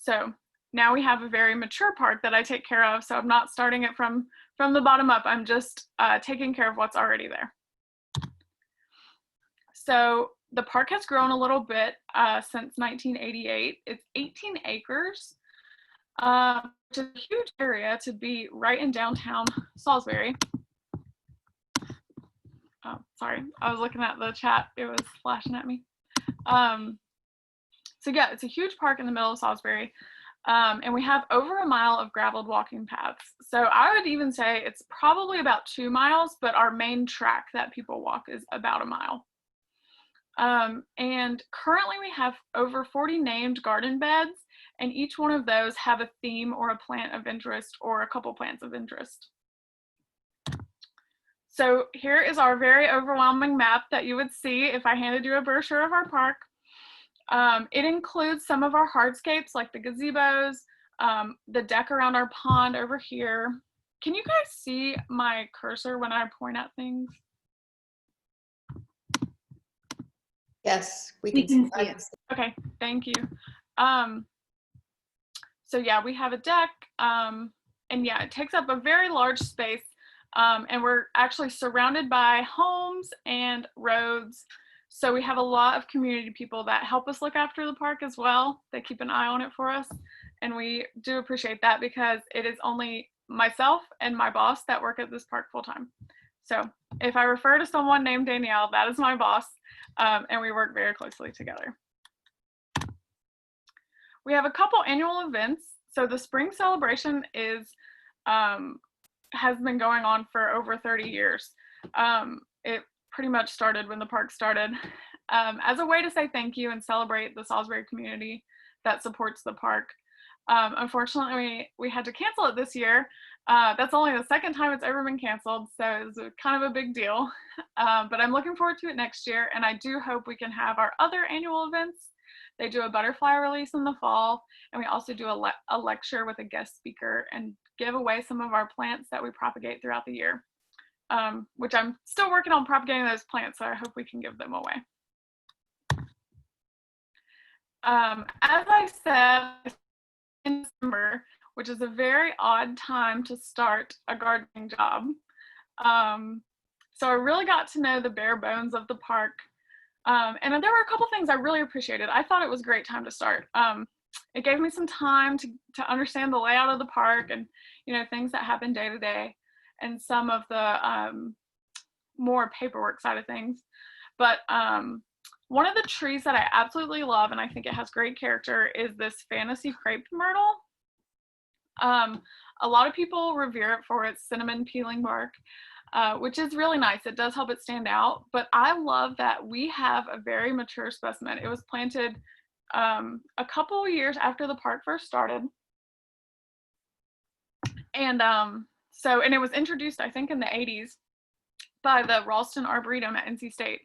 So now we have a very mature park that I take care of. So I'm not starting it from the bottom up. I'm just taking care of what's already there. So the park has grown a little bit since 1988. It's 18 acres, which is a huge area to be right in downtown Salisbury. Oh, sorry, I was looking at the chat. It was flashing at me. So yeah, it's a huge park in the middle of Salisbury. And we have over a mile of graveled walking paths. So I would even say it's probably about 2 miles, but our main track that people walk is about a mile. And currently we have over 40 named garden beds, and each one of those have a theme or a plant of interest or a couple plants of interest. So here is our very overwhelming map that you would see if I handed you a brochure of our park. It includes some of our hardscapes like the gazebos, the deck around our pond over here. Can you guys see my cursor when I point at things? Yes, we can see it. Okay, thank you. So yeah, we have a deck, and yeah, it takes up a very large space, and we're actually surrounded by homes and roads. So we have a lot of community people that help us look after the park as well. They keep an eye on it for us, and we do appreciate that because it is only myself and my boss that work at this park full time. So if I refer to someone named Danielle, that is my boss, and we work very closely together. We have a couple annual events. So the spring celebration is has been going on for over 30 years. It pretty much started when the park started as a way to say thank you and celebrate the Salisbury community that supports the park. Unfortunately, we had to cancel it this year. That's only the second time it's ever been canceled, so it's kind of a big deal. But I'm looking forward to it next year, and I do hope we can have our other annual events. They do a butterfly release in the fall, and we also do a lecture with a guest speaker and give away some of our plants that we propagate throughout the year, which I'm still working on propagating those plants, so I hope we can give them away. As I said, in December, which is a very odd time to start a gardening job. So I really got to know the bare bones of the park. And there were a couple things I really appreciated. I thought it was a great time to start. It gave me some time to understand the layout of the park and, you know, things that happen day to day and some of the more paperwork side of things. But one of the trees that I absolutely love, and I think it has great character, is this fantasy crepe myrtle. A lot of people revere it for its cinnamon peeling bark, which is really nice. It does help it stand out, but I love that we have a very mature specimen. It was planted a couple of years after the park first started. And and it was introduced, I think, in the 80s by the Ralston Arboretum at NC State.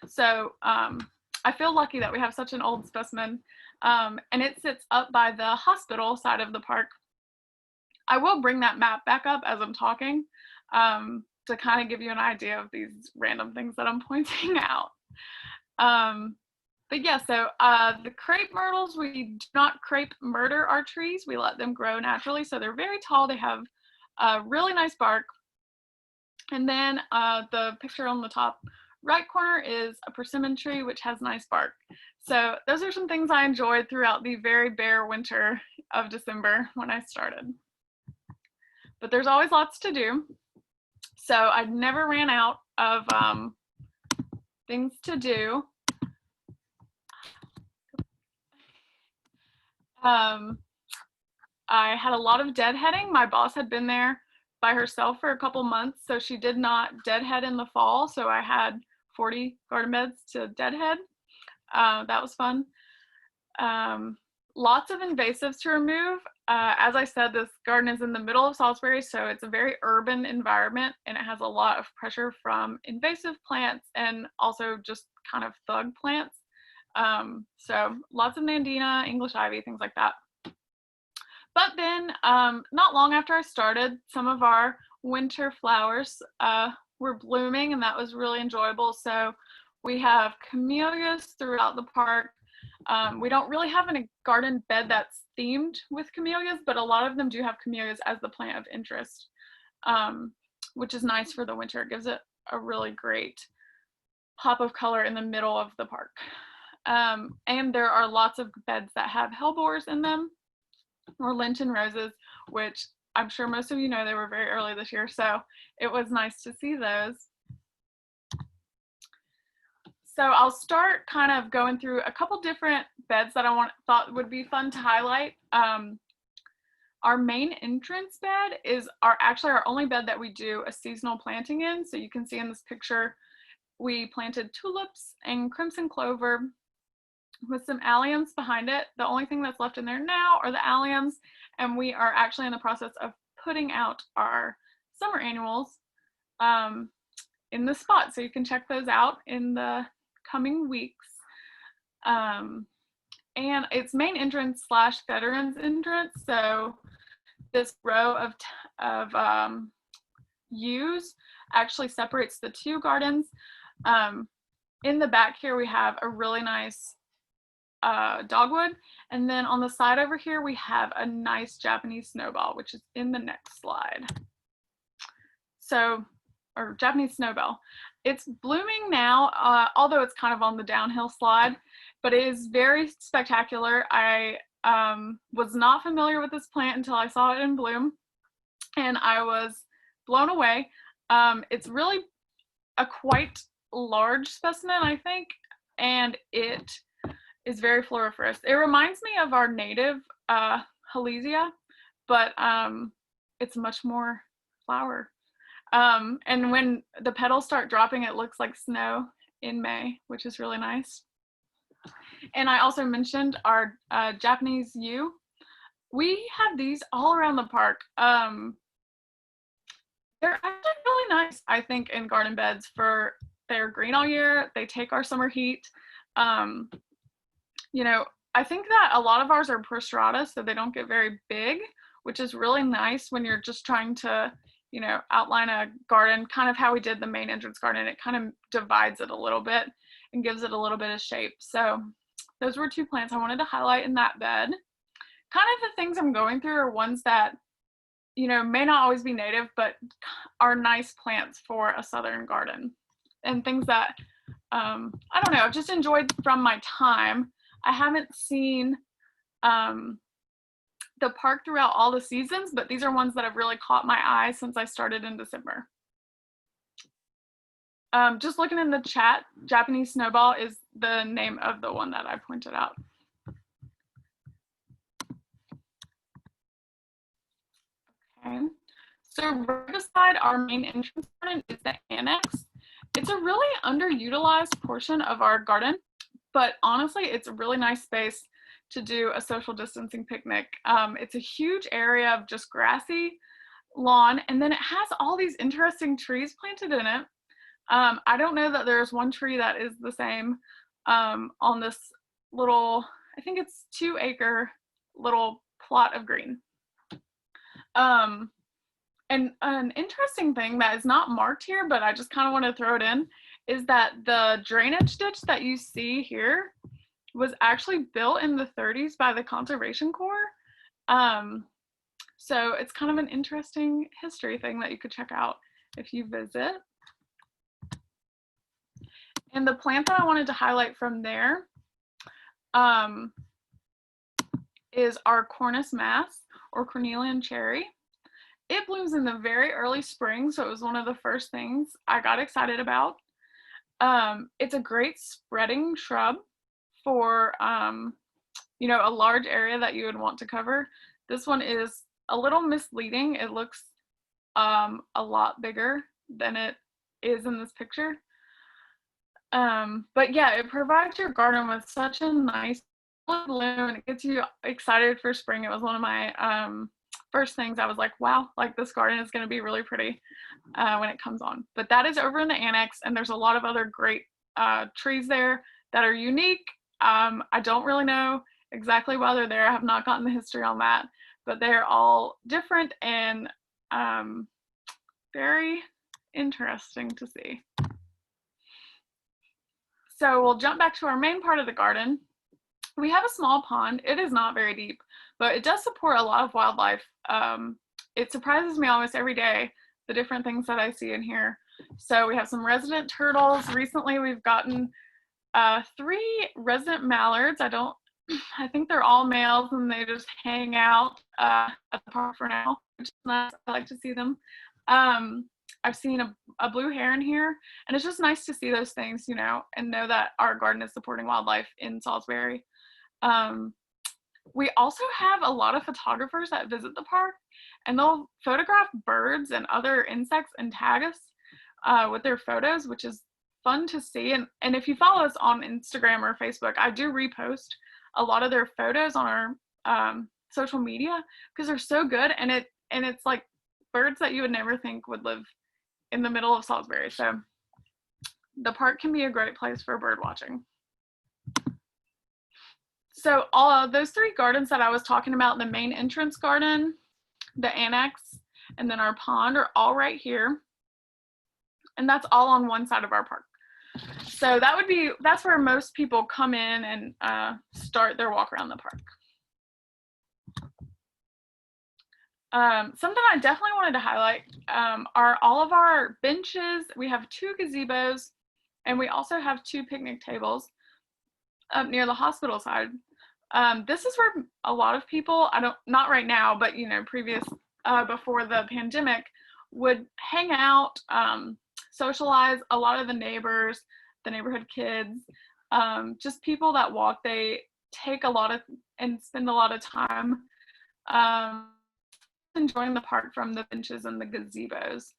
So I feel lucky that we have such an old specimen, and it sits up by the hospital side of the park. I will bring that map back up as I'm talking to kind of give you an idea of these random things that I'm pointing out. But yeah, so the crepe myrtles, we do not crepe murder our trees. We let them grow naturally. So they're very tall. They have really nice bark. And then the picture on the top right corner is a persimmon tree, which has nice bark. So those are some things I enjoyed throughout the very bare winter of December when I started. But there's always lots to do. So I never ran out of things to do. I had a lot of deadheading. My boss had been there by herself for a couple months, so she did not deadhead in the fall. So I had 40 garden beds to deadhead. That was fun. Lots of invasives to remove. As I said, this garden is in the middle of Salisbury, so it's a very urban environment, and it has a lot of pressure from invasive plants and also just kind of thug plants. So lots of Nandina, English ivy, things like that. But then not long after I started, some of our winter flowers were blooming, and that was really enjoyable. So we have camellias throughout the park. We don't really have a garden bed that's themed with camellias, but a lot of them do have camellias as the plant of interest, which is nice for the winter. It gives it a really great pop of color in the middle of the park. And there are lots of beds that have hellebores in them, or Lenten roses, which I'm sure most of you know they were very early this year, so it was nice to see those. So I'll start kind of going through a couple different beds that I thought would be fun to highlight. Our main entrance bed is actually our only bed that we do a seasonal planting in. So you can see in this picture, we planted tulips and crimson clover with some alliums behind it. The only thing that's left in there now are the alliums, and we are actually in the process of putting out our summer annuals in the spot. So you can check those out in the coming weeks. And it's main entrance / veterans entrance. So this row of yews actually separates the two gardens. In the back here, we have a really nice dogwood. And then on the side over here, we have a nice Japanese snowball, which is in the next slide. So, or Japanese snowball. It's blooming now, although it's kind of on the downhill slide, but it is very spectacular. I was not familiar with this plant until I saw it in bloom, and I was blown away. It's really a quite large specimen, I think, and it is very floriferous. It reminds me of our native Halesia, but it's much more flower. And when the petals start dropping, it looks like snow in May, which is really nice. And I also mentioned our Japanese yew. We have these all around the park. They're actually really nice, I think, in garden beds. They're green all year. They take our summer heat. You know, I think that a lot of ours are prostrata, so they don't get very big, which is really nice when you're just trying to, you know, outline a garden, kind of how we did the main entrance garden. It kind of divides it a little bit and gives it a little bit of shape. So those were two plants I wanted to highlight in that bed. Kind of the things I'm going through are ones that, you know, may not always be native, but are nice plants for a southern garden, and things that, I don't know, I've just enjoyed from my time. I haven't seen the park throughout all the seasons, but these are ones that have really caught my eye since I started in December. Just looking in the chat, Japanese snowball is the name of the one that I pointed out. Okay, so right beside our main entrance garden is the annex. It's a really underutilized portion of our garden, but honestly, it's a really nice space to do a social distancing picnic. It's a huge area of just grassy lawn, and then it has all these interesting trees planted in it. I don't know that there's one tree that is the same on this little, I think it's 2-acre little plot of green. And an interesting thing that is not marked here, but I just kind of want to throw it in, is that the drainage ditch that you see here was actually built in the 30s by the Conservation Corps. So it's kind of an interesting history thing that you could check out if you visit. And the plant that I wanted to highlight from there is our Cornus mass, or cornelian cherry. It blooms in the very early spring, so it was one of the first things I got excited about. It's a great spreading shrub for, you know, a large area that you would want to cover. This one is a little misleading. It looks a lot bigger than it is in this picture. But yeah, it provides your garden with such a nice bloom, and it gets you excited for spring. It was one of my first things. I was like, wow, like this garden is going to be really pretty when it comes on. But that is over in the annex, and there's a lot of other great trees there that are unique. I don't really know exactly why they're there. I have not gotten the history on that, but they're all different and very interesting to see. So we'll jump back to our main part of the garden. We have a small pond. It is not very deep, but it does support a lot of wildlife. It surprises me almost every day, the different things that I see in here. So we have some resident turtles. Recently we've gotten 3 resident mallards. I think they're all males and they just hang out at the park for now, which is nice. I like to see them. I've seen a blue heron here, and it's just nice to see those things, you know, and know that our garden is supporting wildlife in Salisbury. We also have a lot of photographers that visit the park, and they'll photograph birds and other insects and tag us with their photos, which is fun to see. And if you follow us on Instagram or Facebook, I do repost a lot of their photos on our social media because they're so good, and it's like birds that you would never think would live in the middle of Salisbury. So the park can be a great place for bird watching. So all of those 3 gardens that I was talking about, the main entrance garden, the annex, and then our pond are all right here. And that's all on one side of our park. So that's where most people come in and start their walk around the park. Something I definitely wanted to highlight are all of our benches. We have 2 gazebos, and we also have 2 picnic tables up near the hospital side. This is where a lot of people, not right now, but you know, before the pandemic, would hang out, socialize. A lot of the neighbors, the neighborhood kids, just people that walk, they take and spend a lot of time enjoying the park from the benches and the gazebos.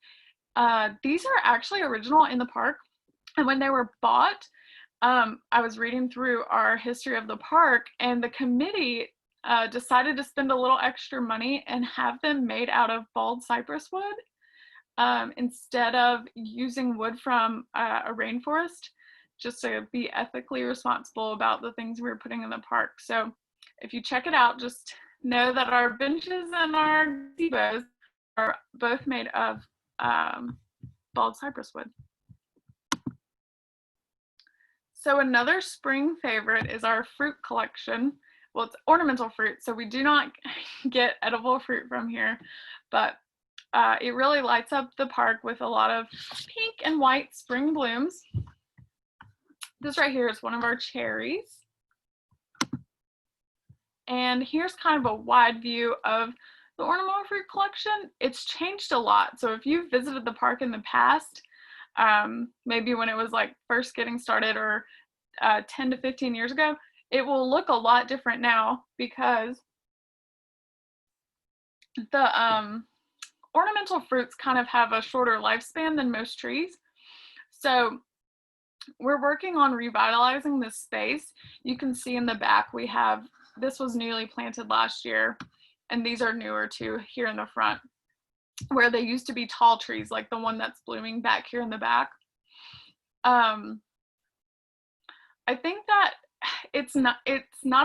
These are actually original in the park, and when they were bought, I was reading through our history of the park, and the committee decided to spend a little extra money and have them made out of bald cypress wood instead of using wood from a rainforest, just to be ethically responsible about the things we were putting in the park. So if you check it out, just know that our benches and our gazebos are both made of bald cypress wood. So another spring favorite is our fruit collection. Well, it's ornamental fruit, so we do not get edible fruit from here, but it really lights up the park with a lot of pink and white spring blooms. This right here is one of our cherries. And here's kind of a wide view of the ornamental fruit collection. It's changed a lot. So if you've visited the park in the past, maybe when it was like first getting started or 10 to 15 years ago, it will look a lot different now because the ornamental fruits kind of have a shorter lifespan than most trees. So we're working on revitalizing this space. You can see in the back we have, this was newly planted last year, and these are newer too here in the front, where they used to be tall trees, like the one that's blooming back here in the back. I think that it's not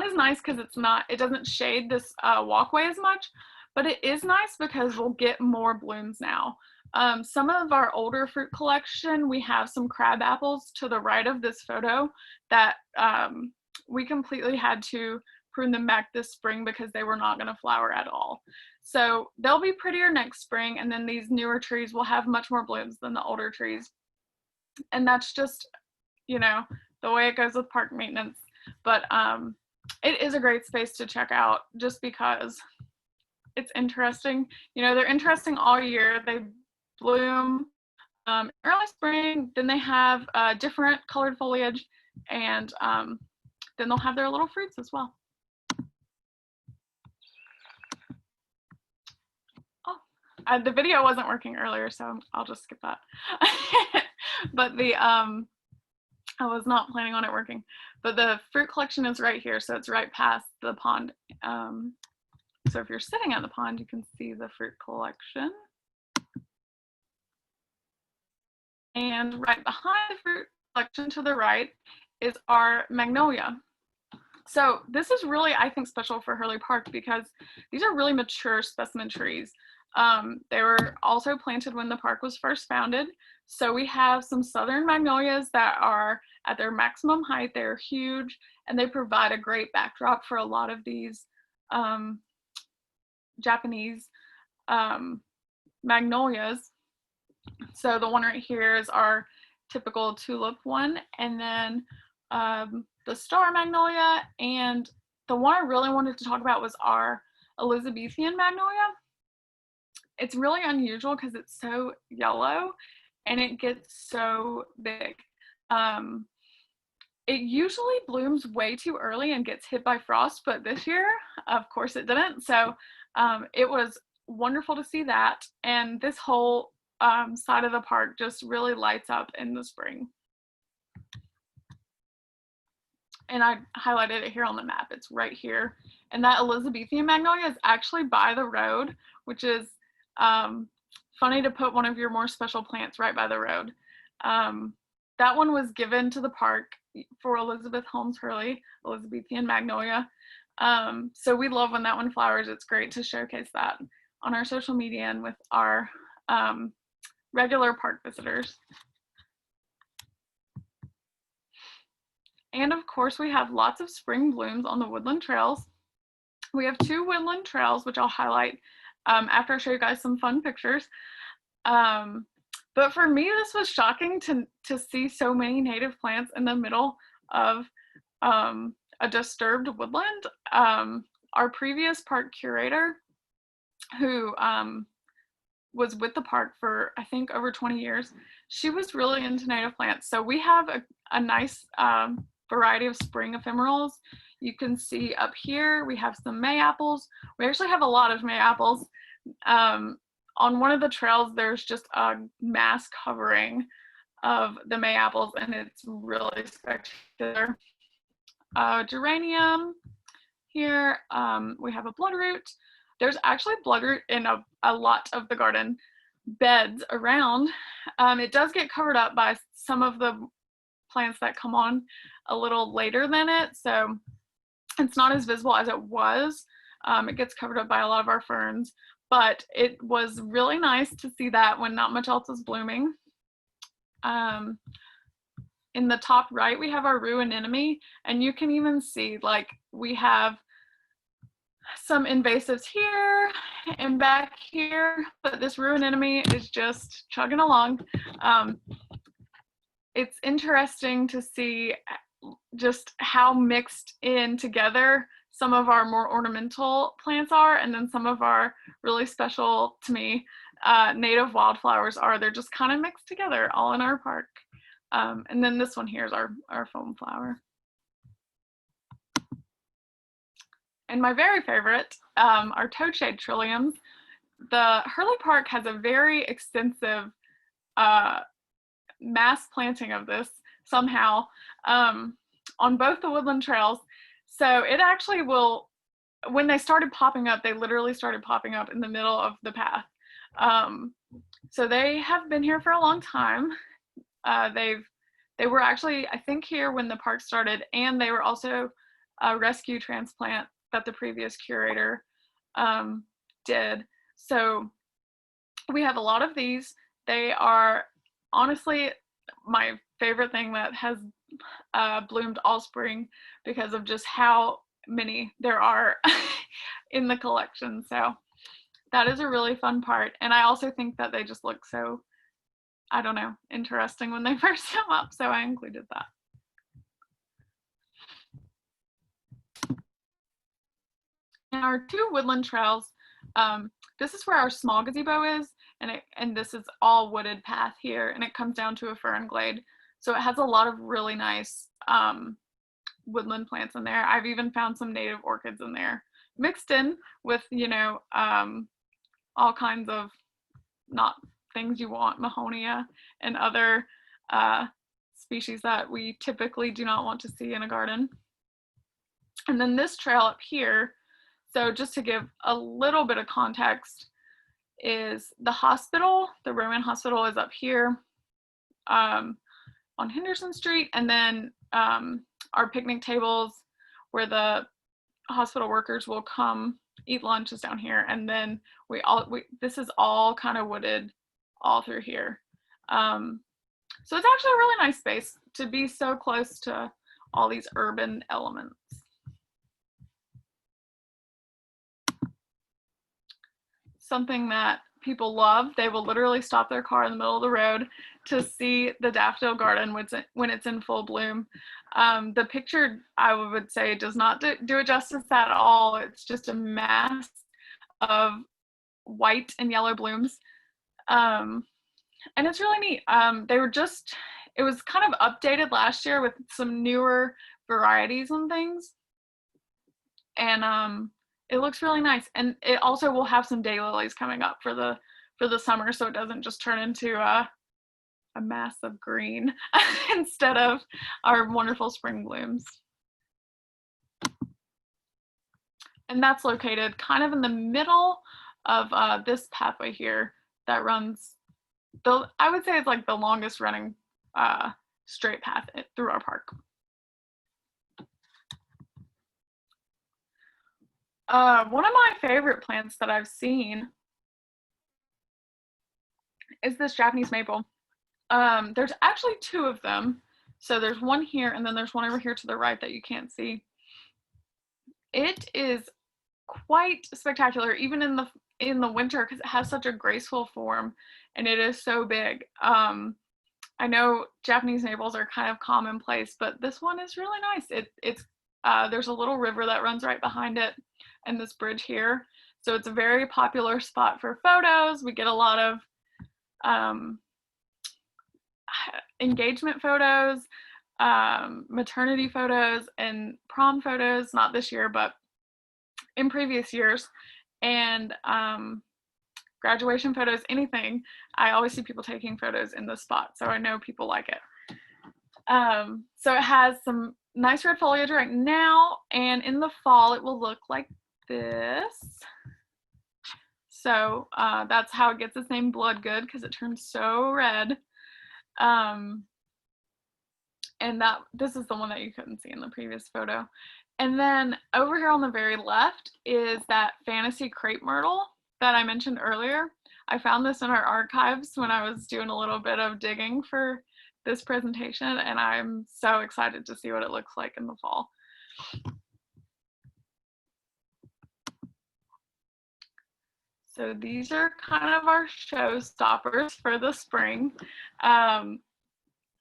as nice because it doesn't shade this walkway as much, but it is nice because we'll get more blooms now. Some of our older fruit collection, we have some crab apples to the right of this photo that we completely had to prune them back this spring because they were not going to flower at all. So they'll be prettier next spring, and then these newer trees will have much more blooms than the older trees. And that's just, you know, the way it goes with park maintenance. But it is a great space to check out just because it's interesting. You know, they're interesting all year. They bloom early spring, then they have different colored foliage, and then they'll have their little fruits as well. Oh, the video wasn't working earlier, so I'll just skip that. But I was not planning on it working. But the fruit collection is right here, so it's right past the pond. So if you're sitting at the pond, you can see the fruit collection. And right behind the fruit collection to the right is our magnolia. So this is really, I think, special for Hurley Park because these are really mature specimen trees. They were also planted when the park was first founded. So we have some southern magnolias that are at their maximum height. They're huge, and they provide a great backdrop for a lot of these Japanese magnolias. So the one right here is our typical tulip one, and then the star magnolia, and the one I really wanted to talk about was our Elizabethan magnolia. It's really unusual because it's so yellow and it gets so big. It usually blooms way too early and gets hit by frost, but this year, of course, it didn't. So it was wonderful to see that. And this whole side of the park just really lights up in the spring. And I highlighted it here on the map. It's right here. And that Elizabethan magnolia is actually by the road, which is funny to put one of your more special plants right by the road. That one was given to the park for Elizabeth Holmes Hurley, Elizabethan magnolia. So we love when that one flowers. It's great to showcase that on our social media and with our regular park visitors. And of course, we have lots of spring blooms on the woodland trails. We have 2 woodland trails, which I'll highlight after I show you guys some fun pictures. But for me, this was shocking to see so many native plants in the middle of a disturbed woodland. Our previous park curator, who was with the park for, I think, over 20 years, she was really into native plants. So we have a nice variety of spring ephemerals. You can see up here, we have some May apples. We actually have a lot of May apples. On one of the trails, there's just a mass covering of the May apples, and it's really spectacular. Geranium here. We have a bloodroot. There's actually bloodroot in a lot of the garden beds around. It does get covered up by some of the plants that come on a little later than it, so it's not as visible as it was. It gets covered up by a lot of our ferns, but it was really nice to see that when not much else was blooming. In the top right, we have our rue anemone, and you can even see, like, we have some invasives here and back here, but this rue anemone is just chugging along. It's interesting to see just how mixed in together some of our more ornamental plants are, and then some of our really special, to me, native wildflowers are. They're just kind of mixed together all in our park. And then this one here is our foam flower. And my very favorite are toadshade trilliums. The Hurley Park has a very extensive mass planting of this somehow on both the woodland trails. So it actually will, when they started popping up, they literally started popping up in the middle of the path. So they have been here for a long time. They were actually, I think, here when the park started, and they were also a rescue transplant that the previous curator did. So we have a lot of these. They are honestly my favorite thing that has bloomed all spring because of just how many there are in the collection. So that is a really fun part. And I also think that they just look so, I don't know, interesting when they first come up. So I included that. And our 2 woodland trails, this is where our small gazebo is, and this is all wooded path here, and it comes down to a fern glade. So it has a lot of really nice woodland plants in there. I've even found some native orchids in there, mixed in with, you know, all kinds of not things you want, mahonia and other species that we typically do not want to see in a garden. And then this trail up here, so just to give a little bit of context, is the hospital, the Rowan Hospital is up here on Henderson Street, and then our picnic tables where the hospital workers will come eat lunch is down here, and then this is all kind of wooded all through here. So it's actually a really nice space to be so close to all these urban elements. Something that people love, they will literally stop their car in the middle of the road to see the daffodil garden when it's in full bloom. The picture, I would say, does not do it justice at all. It's just a mass of white and yellow blooms. And it's really neat. It was kind of updated last year with some newer varieties and things. And it looks really nice. And it also will have some daylilies coming up for the summer, so it doesn't just turn into a mass of green instead of our wonderful spring blooms. And that's located kind of in the middle of this pathway here that runs, I would say it's like the longest running straight path through our park. One of my favorite plants that I've seen is this Japanese maple. There's actually two of them. So there's one here, and then there's one over here to the right that you can't see. It is quite spectacular, even in the winter, because it has such a graceful form, and it is so big. I know Japanese maples are kind of commonplace, but this one is really nice. There's a little river that runs right behind it, and this bridge here. So it's a very popular spot for photos. We get a lot of engagement photos, maternity photos, and prom photos, not this year, but in previous years, and graduation photos, anything. I always see people taking photos in this spot, so I know people like it. So it has some nice red foliage right now, and in the fall it will look like this. So that's how it gets its name Bloodgood, because it turns so red. And this is the one that you couldn't see in the previous photo. And then over here on the very left is that fantasy crepe myrtle that I mentioned earlier. I found this in our archives when I was doing a little bit of digging for this presentation, and I'm so excited to see what it looks like in the fall. So these are kind of our showstoppers for the spring.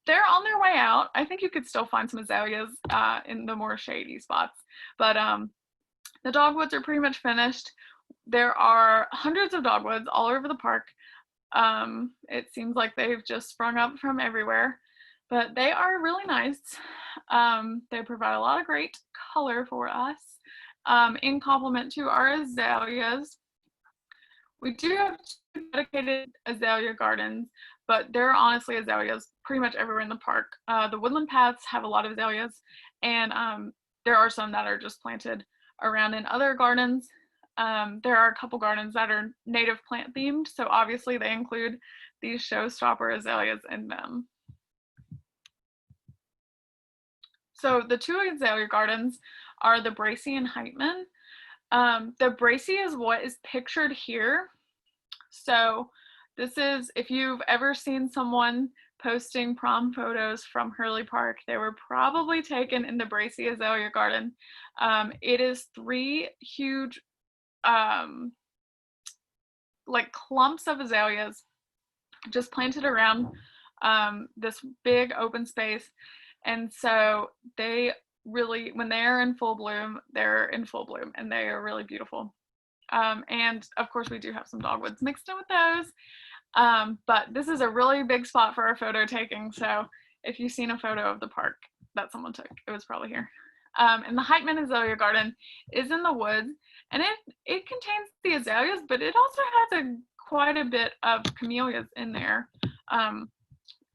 They're on their way out. I think you could still find some azaleas in the more shady spots, but the dogwoods are pretty much finished. There are hundreds of dogwoods all over the park. It seems like they've just sprung up from everywhere, but they are really nice. They provide a lot of great color for us in complement to our azaleas. We do have two dedicated azalea gardens, but there are honestly azaleas pretty much everywhere in the park. The woodland paths have a lot of azaleas, and there are some that are just planted around in other gardens. There are a couple gardens that are native plant themed, so obviously they include these showstopper azaleas in them. So the two azalea gardens are the Bracy and Heitman. The Bracy is what is pictured here. So this is, if you've ever seen someone posting prom photos from Hurley Park, they were probably taken in the Bracy azalea garden. It is three huge like clumps of azaleas just planted around this big open space. And so they really, when they are in full bloom, they're in full bloom, and they are really beautiful. And of course we do have some dogwoods mixed in with those. But this is a really big spot for our photo taking. So if you've seen a photo of the park that someone took, it was probably here. And the Heitman Azalea Garden is in the woods, and it contains the azaleas, but it also has quite a bit of camellias in there.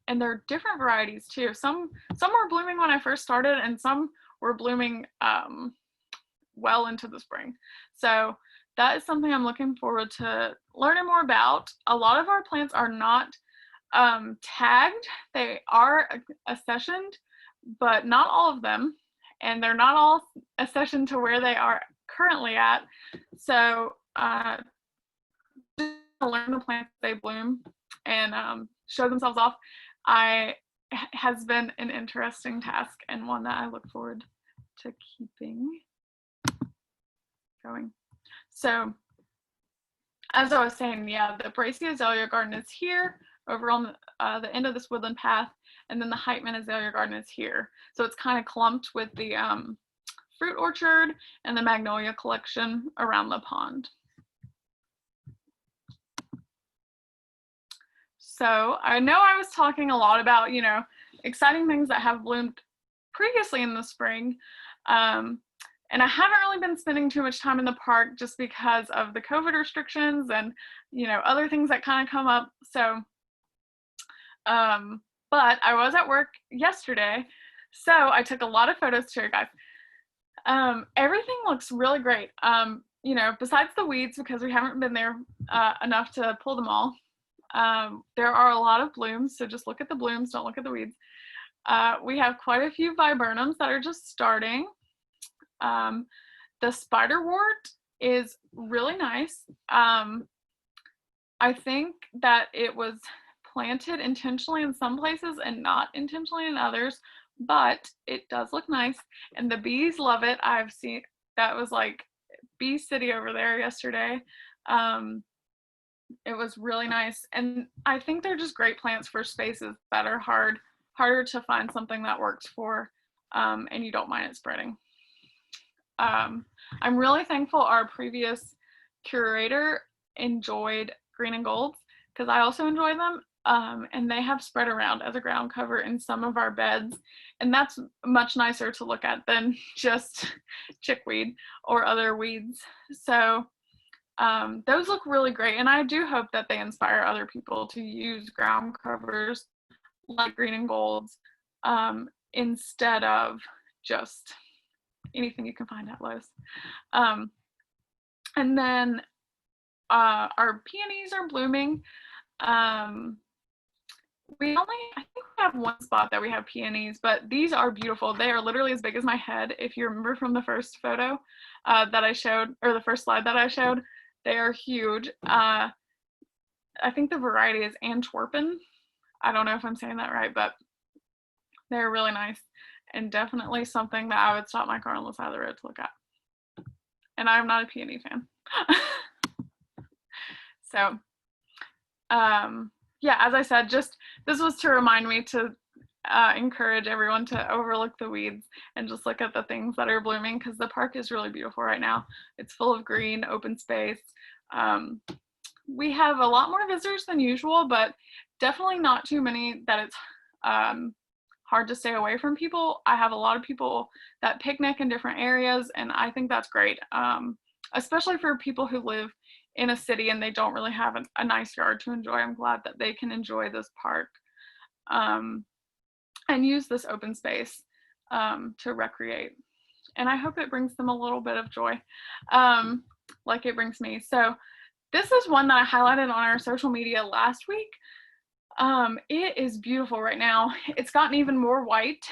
And they're different varieties too. Some were blooming when I first started, and some were blooming well into the spring. So that is something I'm looking forward to learning more about. A lot of our plants are not tagged. They are accessioned, but not all of them. And they're not all accessioned to where they are currently at. So learn the plants as they bloom and show themselves off has been an interesting task and one that I look forward to keeping going. So as I was saying, yeah, the Bracy Azalea Garden is here over on the end of this woodland path, and then the Heitman Azalea Garden is here. So it's kind of clumped with the fruit orchard and the magnolia collection around the pond. So I know I was talking a lot about, you know, exciting things that have bloomed previously in the spring. And I haven't really been spending too much time in the park just because of the COVID restrictions and, you know, other things that kind of come up. So, but I was at work yesterday, so I took a lot of photos to show you guys. Everything looks really great. You know, besides the weeds, because we haven't been there enough to pull them all. There are a lot of blooms, so just look at the blooms, don't look at the weeds. We have quite a few viburnums that are just starting. The spiderwort is really nice. I think that it was planted intentionally in some places and not intentionally in others, but it does look nice, and the bees love it. I've seen that was like bee city over there yesterday. It was really nice, and I think they're just great plants for spaces that are harder to find something that works for, and you don't mind it spreading. I'm really thankful our previous curator enjoyed green and golds, because I also enjoy them, and they have spread around as a ground cover in some of our beds, and that's much nicer to look at than just chickweed or other weeds. So those look really great, and I do hope that they inspire other people to use ground covers like green and golds instead of just anything you can find at Lowe's. And then our peonies are blooming. I think we have one spot that we have peonies, but these are beautiful. They are literally as big as my head. If you remember from the first photo that I showed, or the first slide that I showed, they are huge. I think the variety is Antwerpen. I don't know if I'm saying that right, but they're really nice and definitely something that I would stop my car on the side of the road to look at. And I'm not a peony fan. So, yeah, as I said, this was to remind me to encourage everyone to overlook the weeds and just look at the things that are blooming, because the park is really beautiful right now. It's full of green, open space. We have a lot more visitors than usual, but definitely not too many that it's hard to stay away from people. I have a lot of people that picnic in different areas, and I think that's great, especially for people who live in a city and they don't really have a nice yard to enjoy. I'm glad that they can enjoy this park and use this open space to recreate. And I hope it brings them a little bit of joy like it brings me. So this is one that I highlighted on our social media last week. It is beautiful right now. It's gotten even more white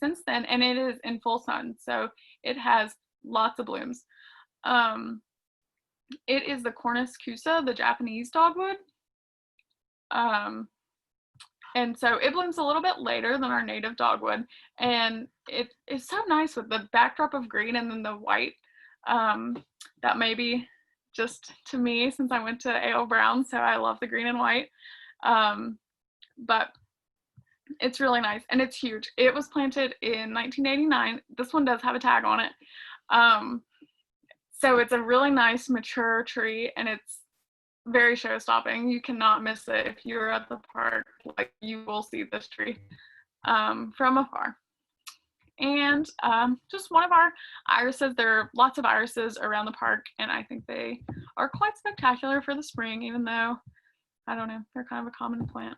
since then, and it is in full sun, so it has lots of blooms. It is the Cornus cusa, the Japanese dogwood. And so it blooms a little bit later than our native dogwood, and it is so nice with the backdrop of green and then the white. That may be just to me, since I went to A.L. Brown, so I love the green and white. But it's really nice, and it's huge. It was planted in 1989. This one does have a tag on it. So it's a really nice mature tree, and it's very show-stopping. You cannot miss it. If you're at the park, like, you will see this tree from afar. And just one of our irises. There are lots of irises around the park, and I think they are quite spectacular for the spring, even though, I don't know, they're kind of a common plant.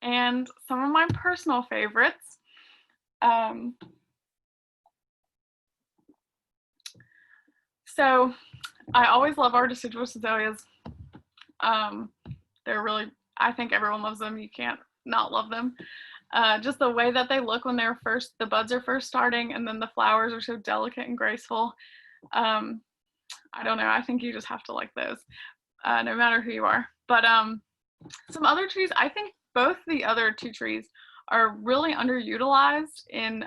And some of my personal favorites. So I always love our deciduous azaleas. They're really, I think everyone loves them. You can't not love them. Just the way that they look when the buds are first starting, and then the flowers are so delicate and graceful. I don't know, I think you just have to like those, no matter who you are. But some other trees, I think both the other two trees are really underutilized in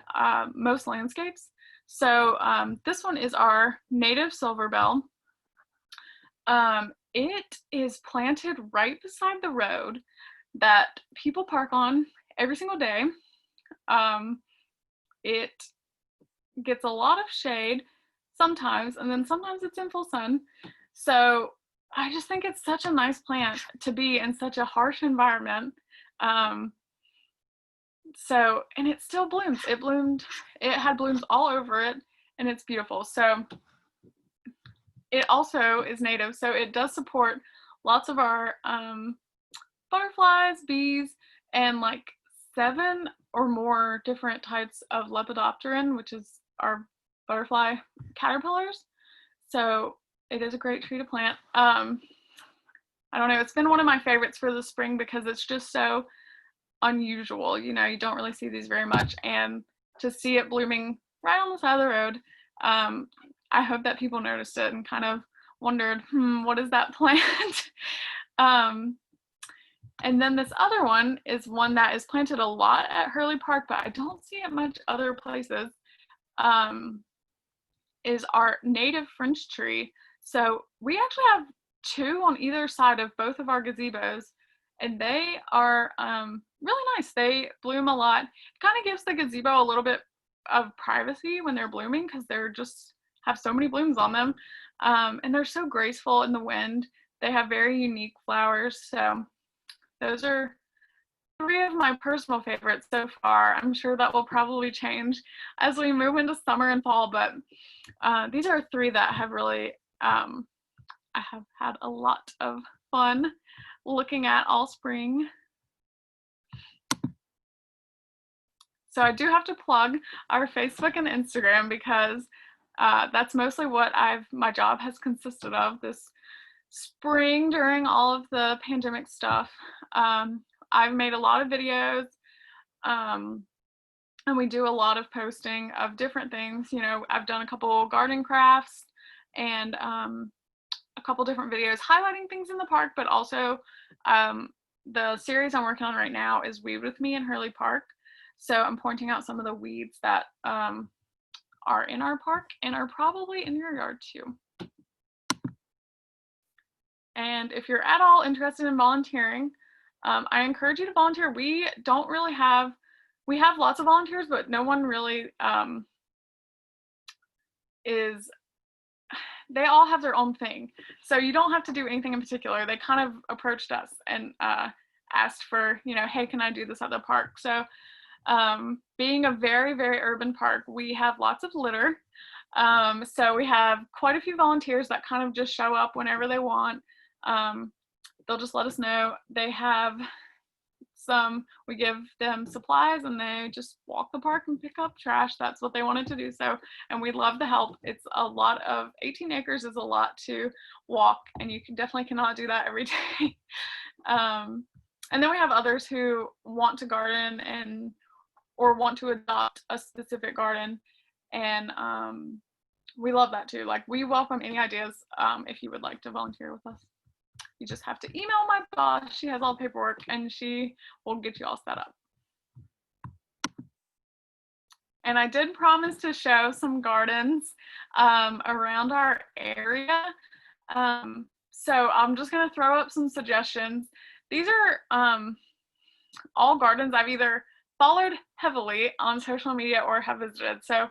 most landscapes. So this one is our native silver bell. It is planted right beside the road that people park on every single day. It gets a lot of shade sometimes, and then sometimes it's in full sun. So I just think it's such a nice plant to be in such a harsh environment. And it still blooms. It had blooms all over it, and it's beautiful. So it also is native, so it does support lots of our butterflies, bees, and like 7 or more different types of Lepidopteran, which is our butterfly caterpillars. So it is a great tree to plant. I don't know, it's been one of my favorites for the spring because it's just so unusual. You know, you don't really see these very much, and to see it blooming right on the side of the road, I hope that people noticed it and kind of wondered, what is that plant? And then this other one is one that is planted a lot at Hurley Park, but I don't see it much other places, is our native French tree. So we actually have 2 on either side of both of our gazebos, and they are really nice. They bloom a lot. It kind of gives the gazebo a little bit of privacy when they're blooming because they're just have so many blooms on them, and they're so graceful in the wind. They have very unique flowers. So those are 3 of my personal favorites so far. I'm sure that will probably change as we move into summer and fall, but these are 3 that have really, I have had a lot of fun looking at all spring. So I do have to plug our Facebook and Instagram because that's mostly what my job has consisted of this spring during all of the pandemic stuff. I've made a lot of videos, and we do a lot of posting of different things. You know, I've done a couple garden crafts and a couple different videos highlighting things in the park, but also the series I'm working on right now is Weed With Me in Hurley Park. So I'm pointing out some of the weeds that are in our park and are probably in your yard too. And if you're at all interested in volunteering, I encourage you to volunteer. We have lots of volunteers, but no one really they all have their own thing. So you don't have to do anything in particular. They kind of approached us and asked for, hey, can I do this at the park? So being a very, very urban park, we have lots of litter. So we have quite a few volunteers that kind of just show up whenever they want. They'll just let us know. We give them supplies and they just walk the park and pick up trash. That's what they wanted to do. So, and we'd love the help. It's 18 acres is a lot to walk, and you definitely cannot do that every day. And then we have others who want to garden or want to adopt a specific garden. And we love that too. Like, we welcome any ideas if you would like to volunteer with us. You just have to email my boss. She has all the paperwork and she will get you all set up. And I did promise to show some gardens around our area. So I'm just going to throw up some suggestions. These are all gardens I've either followed heavily on social media or have visited. So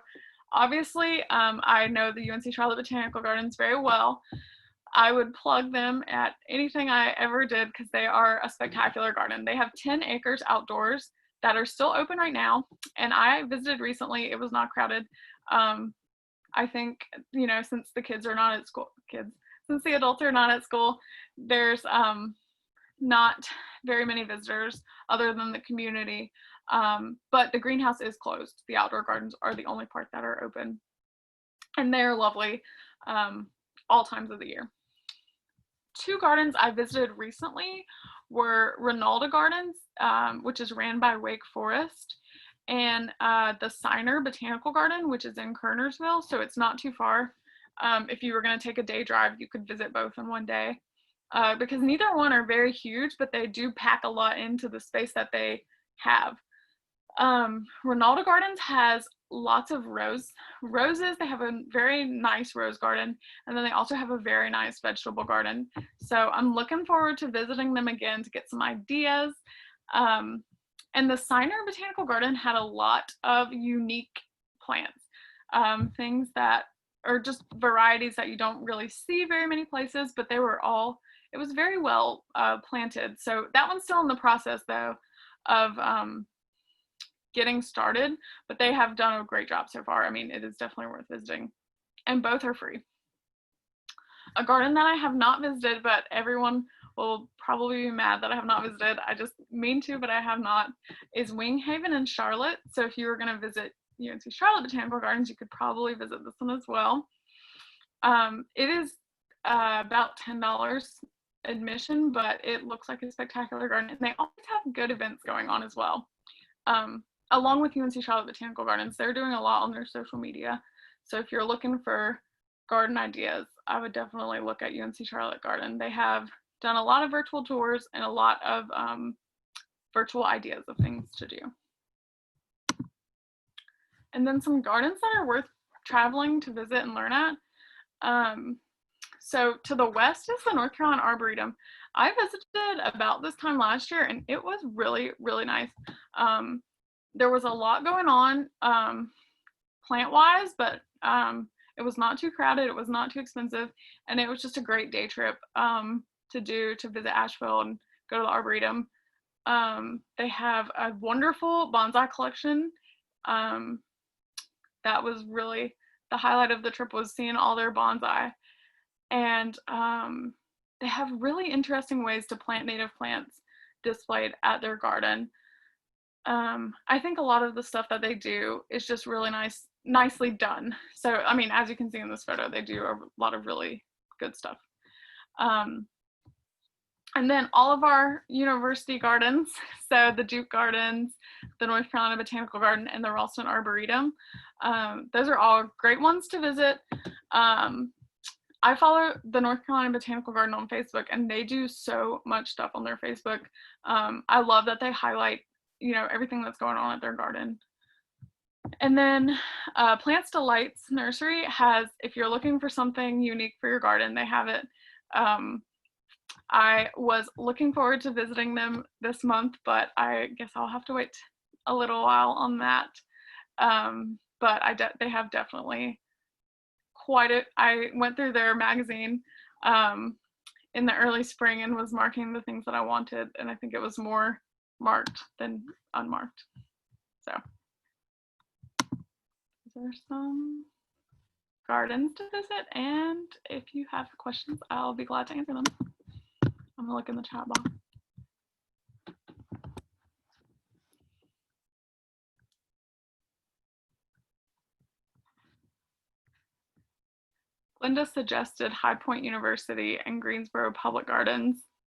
obviously I know the UNC Charlotte Botanical Gardens very well. I would plug them at anything I ever did because they are a spectacular garden. They have 10 acres outdoors that are still open right now. And I visited recently. It was not crowded. I think, since the kids are not at school, since the adults are not at school, there's not very many visitors other than the community. But the greenhouse is closed. The outdoor gardens are the only part that are open. And they're lovely all times of the year. two gardens I visited recently were Rinalda Gardens, which is ran by Wake Forest, and the Siner Botanical Garden, which is in Kernersville, so it's not too far. If you were going to take a day drive, you could visit both in one day, because neither one are very huge, but they do pack a lot into the space that they have. Rinalda Gardens has lots of roses. They have a very nice rose garden, and then they also have a very nice vegetable garden. So I'm looking forward to visiting them again to get some ideas. And the Siner Botanical Garden had a lot of unique plants, things that are just varieties that you don't really see very many places, but they were all, it was very well planted. So that one's still in the process though of getting started, but they have done a great job so far. I mean, it is definitely worth visiting, and both are free. A garden that I have not visited, but everyone will probably be mad that I have not visited, I just mean to, but I have not, is Winghaven in Charlotte. So if you were going to visit UNC Charlotte Botanical Gardens, you could probably visit this one as well. It is about $10 admission, but it looks like a spectacular garden, and they always have good events going on as well. Along with UNC Charlotte Botanical Gardens, they're doing a lot on their social media. So if you're looking for garden ideas, I would definitely look at UNC Charlotte Garden. They have done a lot of virtual tours and a lot of virtual ideas of things to do. And then some gardens that are worth traveling to visit and learn at. So to the west is the North Carolina Arboretum. I visited about this time last year, and it was really, really nice. There was a lot going on plant-wise, but it was not too crowded, it was not too expensive, and it was just a great day trip to visit Asheville and go to the Arboretum. They have a wonderful bonsai collection. That was really the highlight of the trip, was seeing all their bonsai. And they have really interesting ways to plant native plants displayed at their garden. I think a lot of the stuff that they do is just really nicely done. So, I mean, as you can see in this photo, they do a lot of really good stuff. And then all of our university gardens, so the Duke Gardens, the North Carolina Botanical Garden, and the Ralston Arboretum, those are all great ones to visit. I follow the North Carolina Botanical Garden on Facebook, and they do so much stuff on their Facebook. I love that they highlight, everything that's going on at their garden. And then Plants Delights Nursery has, if you're looking for something unique for your garden, they have it. I was looking forward to visiting them this month, but I guess I'll have to wait a little while on that. But they have definitely I went through their magazine in the early spring and was marking the things that I wanted, and I think it was more marked than unmarked. So these are some gardens to visit, and if you have questions, I'll be glad to answer them. I'm gonna look in the chat box. Linda suggested High Point University and Greensboro Public Gardens.